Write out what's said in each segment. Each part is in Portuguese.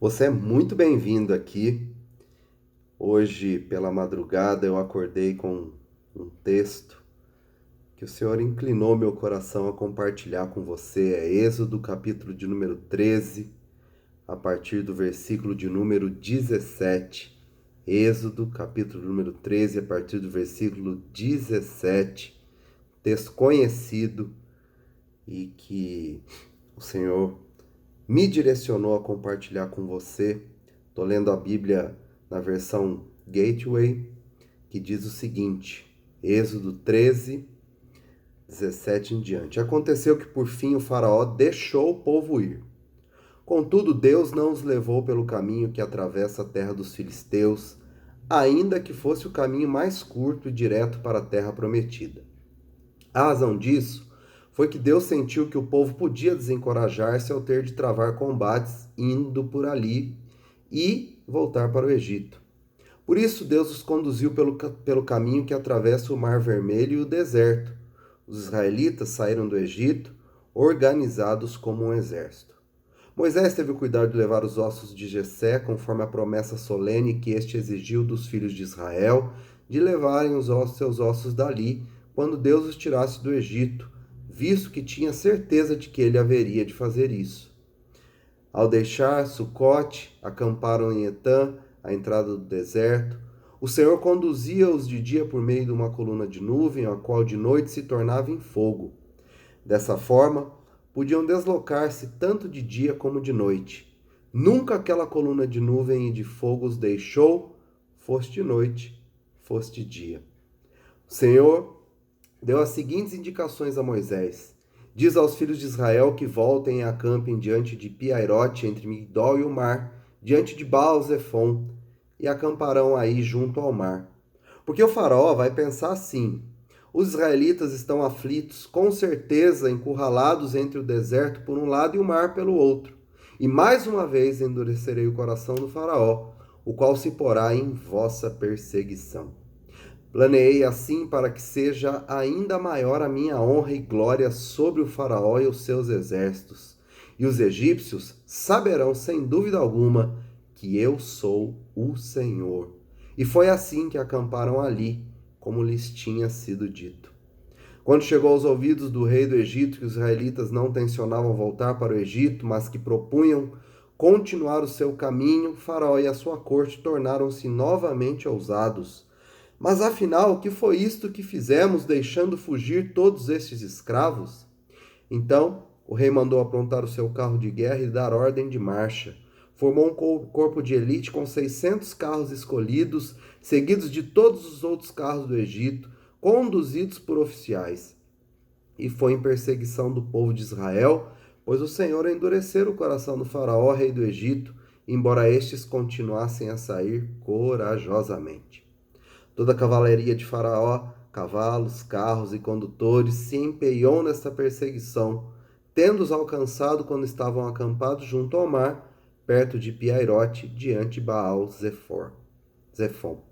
Você é muito bem-vindo aqui. Hoje, pela madrugada, eu acordei com um texto que o Senhor inclinou meu coração a compartilhar com você. É Êxodo, capítulo de número 13, a partir do versículo de número 17. Êxodo, capítulo número 13, a partir do versículo 17. Texto conhecido e que o Senhor me direcionou a compartilhar com você. Estou lendo a Bíblia na versão Gateway, que diz o seguinte: Êxodo 13, 17 em diante. Aconteceu que por fim o faraó deixou o povo ir. Contudo, Deus não os levou pelo caminho que atravessa a terra dos filisteus, ainda que fosse o caminho mais curto e direto para a terra prometida. A razão disso foi que Deus sentiu que o povo podia desencorajar-se ao ter de travar combates indo por ali e voltar para o Egito. Por isso, Deus os conduziu pelo caminho que atravessa o Mar Vermelho e o deserto. Os israelitas saíram do Egito organizados como um exército. Moisés teve o cuidado de levar os ossos de Jessé, conforme a promessa solene que este exigiu dos filhos de Israel, de levarem seus ossos dali, quando Deus os tirasse do Egito, visto que tinha certeza de que ele haveria de fazer isso. Ao deixar Sucote, acamparam em Etã, à entrada do deserto. O Senhor conduzia-os de dia por meio de uma coluna de nuvem, a qual de noite se tornava em fogo. Dessa forma, podiam deslocar-se tanto de dia como de noite. Nunca aquela coluna de nuvem e de fogo os deixou, foste noite, foste dia. O Senhor deu as seguintes indicações a Moisés: diz aos filhos de Israel que voltem e acampem diante de Piairote, entre Migdol e o mar, diante de Baal-Zefon, e acamparão aí junto ao mar. Porque o faraó vai pensar assim: os israelitas estão aflitos, com certeza encurralados entre o deserto por um lado e o mar pelo outro. E mais uma vez endurecerei o coração do faraó, o qual se porá em vossa perseguição. Planeei assim para que seja ainda maior a minha honra e glória sobre o faraó e os seus exércitos. E os egípcios saberão sem dúvida alguma que eu sou o Senhor. E foi assim que acamparam ali, como lhes tinha sido dito. Quando chegou aos ouvidos do rei do Egito que os israelitas não tensionavam voltar para o Egito, mas que propunham continuar o seu caminho, Faraó e a sua corte tornaram-se novamente ousados. Mas afinal, o que foi isto que fizemos, deixando fugir todos estes escravos? Então o rei mandou aprontar o seu carro de guerra e dar ordem de marcha. Formou um corpo de elite com 600 carros escolhidos, seguidos de todos os outros carros do Egito, conduzidos por oficiais. E foi em perseguição do povo de Israel, pois o Senhor endurecera o coração do faraó, rei do Egito, embora estes continuassem a sair corajosamente. Toda a cavalaria de Faraó, cavalos, carros e condutores, se empenhou nesta perseguição, tendo-os alcançado quando estavam acampados junto ao mar, perto de Piairote, diante de Zefon.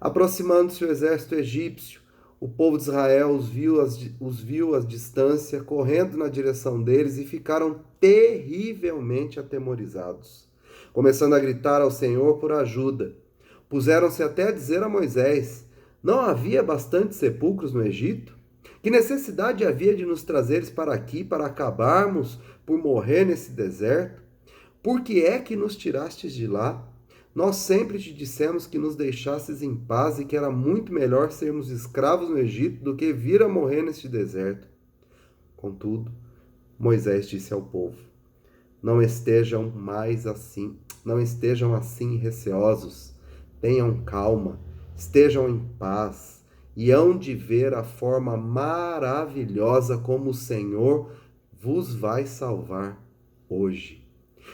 Aproximando-se o exército egípcio, o povo de Israel os viu à distância, correndo na direção deles, e ficaram terrivelmente atemorizados, começando a gritar ao Senhor por ajuda. Puseram-se até a dizer a Moisés: não havia bastantes sepulcros no Egito? Que necessidade havia de nos trazeres para aqui para acabarmos por morrer nesse deserto? Por que é que nos tirastes de lá? Nós sempre te dissemos que nos deixasses em paz e que era muito melhor sermos escravos no Egito do que vir a morrer neste deserto. Contudo, Moisés disse ao povo: não estejam assim receosos. Tenham calma, estejam em paz, e hão de ver a forma maravilhosa como o Senhor vos vai salvar hoje.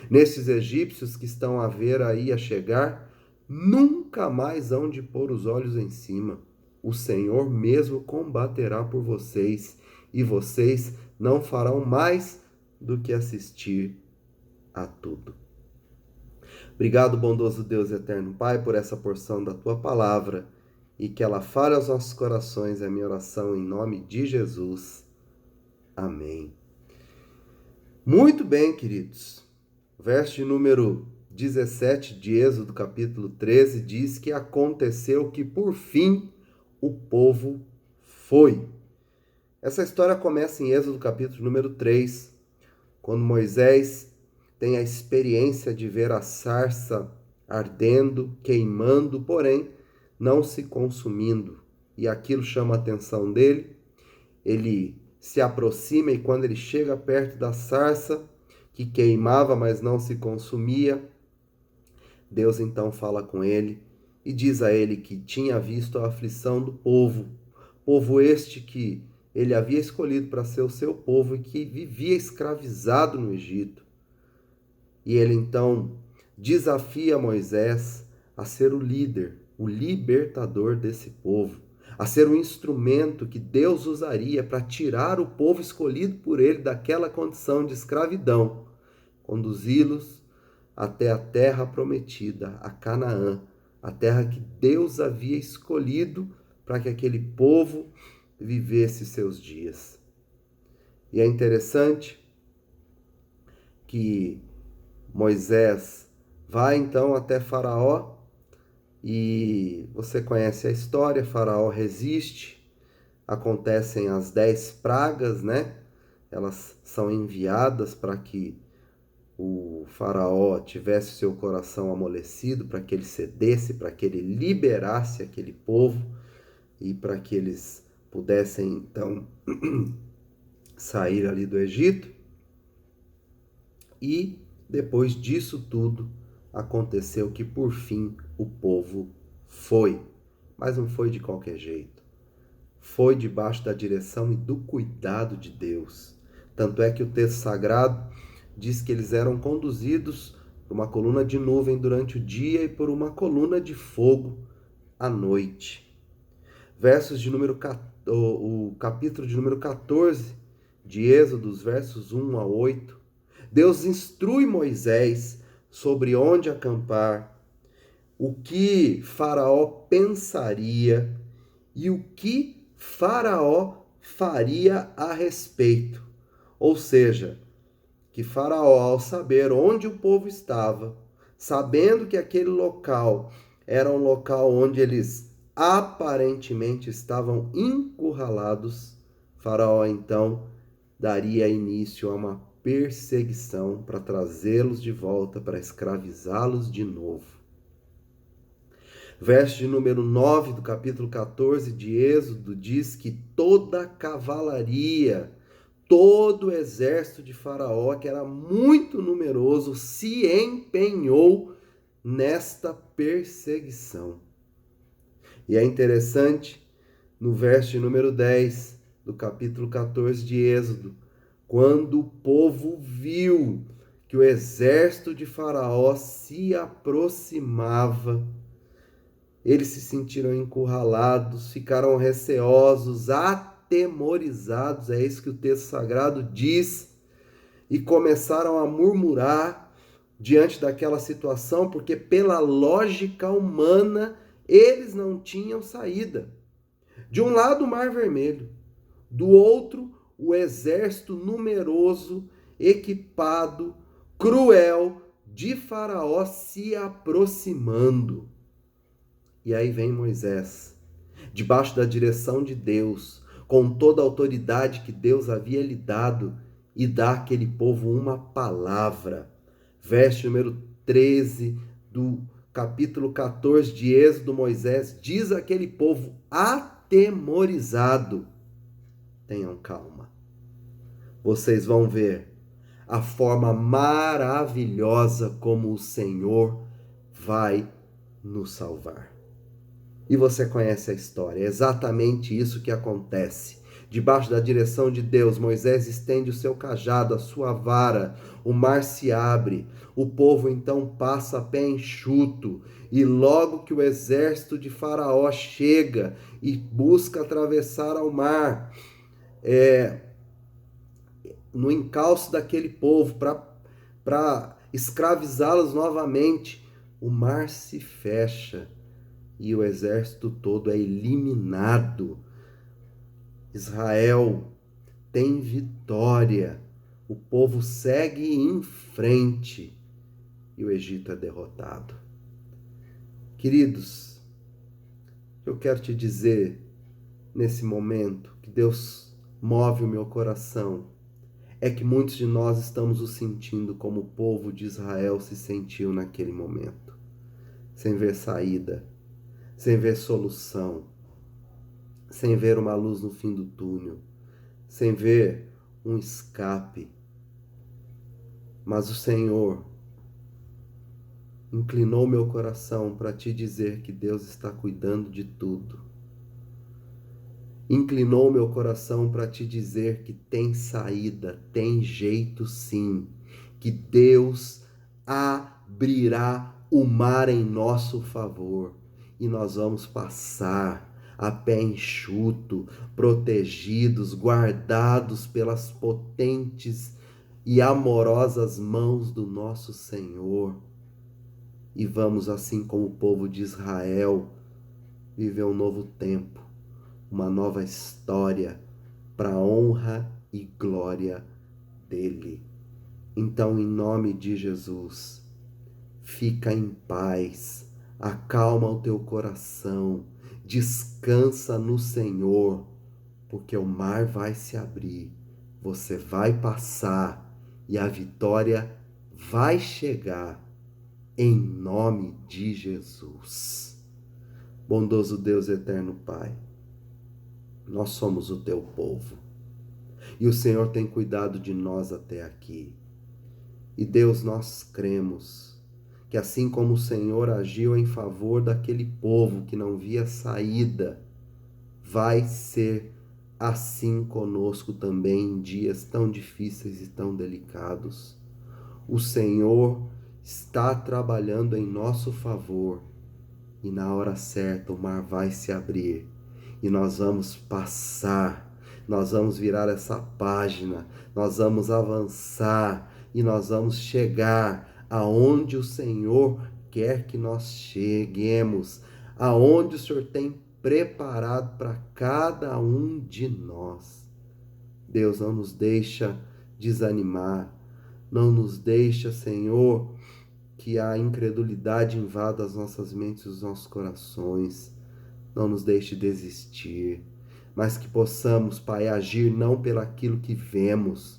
Nestes egípcios que estão a ver aí a chegar, nunca mais hão de pôr os olhos em cima. O Senhor mesmo combaterá por vocês, e vocês não farão mais do que assistir a tudo. Obrigado, bondoso Deus eterno Pai, por essa porção da Tua palavra e que ela fale aos nossos corações. É a minha oração em nome de Jesus. Amém. Muito bem, queridos. Verso de número 17 de Êxodo, capítulo 13, diz que aconteceu que, por fim, o povo foi. Essa história começa em Êxodo, capítulo número 3, quando Moisés tem a experiência de ver a sarça ardendo, queimando, porém não se consumindo. E aquilo chama a atenção dele. Ele se aproxima e quando ele chega perto da sarça, que queimava, mas não se consumia, Deus então fala com ele e diz a ele que tinha visto a aflição do povo este que ele havia escolhido para ser o seu povo e que vivia escravizado no Egito. E ele então desafia Moisés a ser o líder, o libertador desse povo, a ser o instrumento que Deus usaria para tirar o povo escolhido por ele daquela condição de escravidão, conduzi-los até a terra prometida, a Canaã, a terra que Deus havia escolhido para que aquele povo vivesse seus dias. E é interessante que Moisés vai então até Faraó e você conhece a história, Faraó resiste, acontecem as 10 pragas, né? Elas são enviadas para que o faraó tivesse seu coração amolecido, para que ele cedesse, para que ele liberasse aquele povo e para que eles pudessem então sair ali do Egito. E depois disso tudo, aconteceu que por fim o povo foi. Mas não foi de qualquer jeito. Foi debaixo da direção e do cuidado de Deus. Tanto é que o texto sagrado diz que eles eram conduzidos por uma coluna de nuvem durante o dia e por uma coluna de fogo à noite. O capítulo de número 14 de Êxodo, os versos 1 a 8, Deus instrui Moisés sobre onde acampar, o que Faraó pensaria e o que Faraó faria a respeito. Ou seja, que Faraó, ao saber onde o povo estava, sabendo que aquele local era um local onde eles aparentemente estavam encurralados, Faraó então daria início a uma perseguição para trazê-los de volta, para escravizá-los de novo. Verso de número 9 do capítulo 14 de Êxodo diz que toda a cavalaria, todo o exército de Faraó, que era muito numeroso, se empenhou nesta perseguição. E é interessante, no verso de número 10 do capítulo 14 de Êxodo, quando o povo viu que o exército de Faraó se aproximava, eles se sentiram encurralados, ficaram receosos, atemorizados, é isso que o texto sagrado diz, e começaram a murmurar diante daquela situação, porque pela lógica humana eles não tinham saída. De um lado o Mar Vermelho, do outro o exército numeroso, equipado, cruel de Faraó se aproximando. E aí vem Moisés, debaixo da direção de Deus, com toda a autoridade que Deus havia lhe dado, e dá àquele povo uma palavra. Verso número 13 do capítulo 14 de Êxodo, Moisés diz àquele povo atemorizado: tenham calma. Vocês vão ver a forma maravilhosa como o Senhor vai nos salvar. E você conhece a história, é exatamente isso que acontece. Debaixo da direção de Deus, Moisés estende o seu cajado, a sua vara, o mar se abre, o povo então passa a pé enxuto, e logo que o exército de Faraó chega e busca atravessar ao mar, no encalço daquele povo, para escravizá-los novamente, o mar se fecha e o exército todo é eliminado. Israel tem vitória, o povo segue em frente e o Egito é derrotado. Queridos, eu quero te dizer nesse momento que Deus move o meu coração é que muitos de nós estamos o sentindo como o povo de Israel se sentiu naquele momento, sem ver saída, sem ver solução, sem ver uma luz no fim do túnel, sem ver um escape. Mas o Senhor inclinou meu coração para te dizer que Deus está cuidando de tudo. Inclinou meu coração para te dizer que tem saída, tem jeito sim, que Deus abrirá o mar em nosso favor e nós vamos passar a pé enxuto, protegidos, guardados pelas potentes e amorosas mãos do nosso Senhor. E vamos, assim como o povo de Israel, viver um novo tempo, uma nova história para a honra e glória dele. Então, em nome de Jesus, fica em paz, acalma o teu coração, descansa no Senhor, porque o mar vai se abrir, você vai passar e a vitória vai chegar em nome de Jesus. Bondoso Deus, eterno Pai, nós somos o teu povo e o Senhor tem cuidado de nós até aqui. E Deus, nós cremos que assim como o Senhor agiu em favor daquele povo que não via saída, vai ser assim conosco também em dias tão difíceis e tão delicados. O Senhor está trabalhando em nosso favor e na hora certa o mar vai se abrir e nós vamos passar, nós vamos virar essa página, nós vamos avançar e nós vamos chegar aonde o Senhor quer que nós cheguemos, aonde o Senhor tem preparado para cada um de nós. Deus, não nos deixa desanimar, não nos deixa, Senhor, que a incredulidade invada as nossas mentes e os nossos corações. Não nos deixe desistir, mas que possamos, Pai, agir não pelo aquilo que vemos,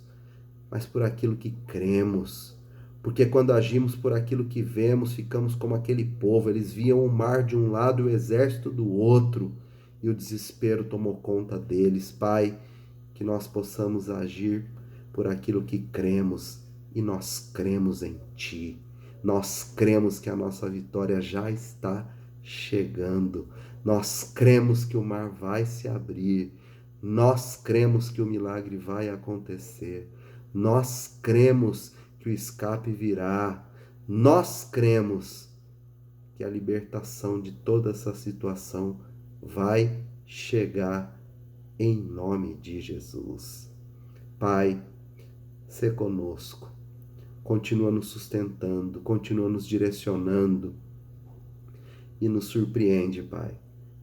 mas por aquilo que cremos. Porque quando agimos por aquilo que vemos, ficamos como aquele povo. Eles viam o mar de um lado e o exército do outro, e o desespero tomou conta deles. Pai, que nós possamos agir por aquilo que cremos, e nós cremos em Ti. Nós cremos que a nossa vitória já está chegando. Nós cremos que o mar vai se abrir. Nós cremos que o milagre vai acontecer. Nós cremos que o escape virá. Nós cremos que a libertação de toda essa situação vai chegar em nome de Jesus. Pai, sê conosco. Continua nos sustentando, continua nos direcionando e nos surpreende, Pai,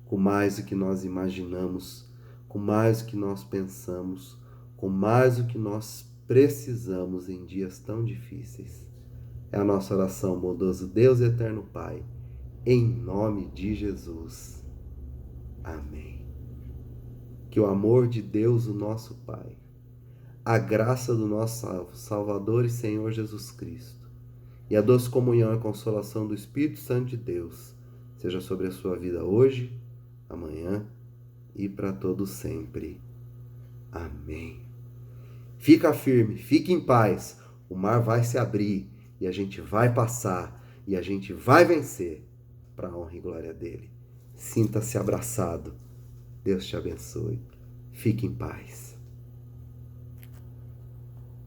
com mais do que nós imaginamos, com mais do que nós pensamos, com mais do que nós precisamos em dias tão difíceis. É a nossa oração, bondoso Deus e eterno Pai, em nome de Jesus. Amém. Que o amor de Deus, o nosso Pai, a graça do nosso Salvador e Senhor Jesus Cristo e a doce comunhão e consolação do Espírito Santo de Deus seja sobre a sua vida hoje, amanhã e para todo sempre. Amém. Fica firme, fique em paz, o mar vai se abrir e a gente vai passar e a gente vai vencer para a honra e glória dele. Sinta-se abraçado. Deus te abençoe. Fique em paz.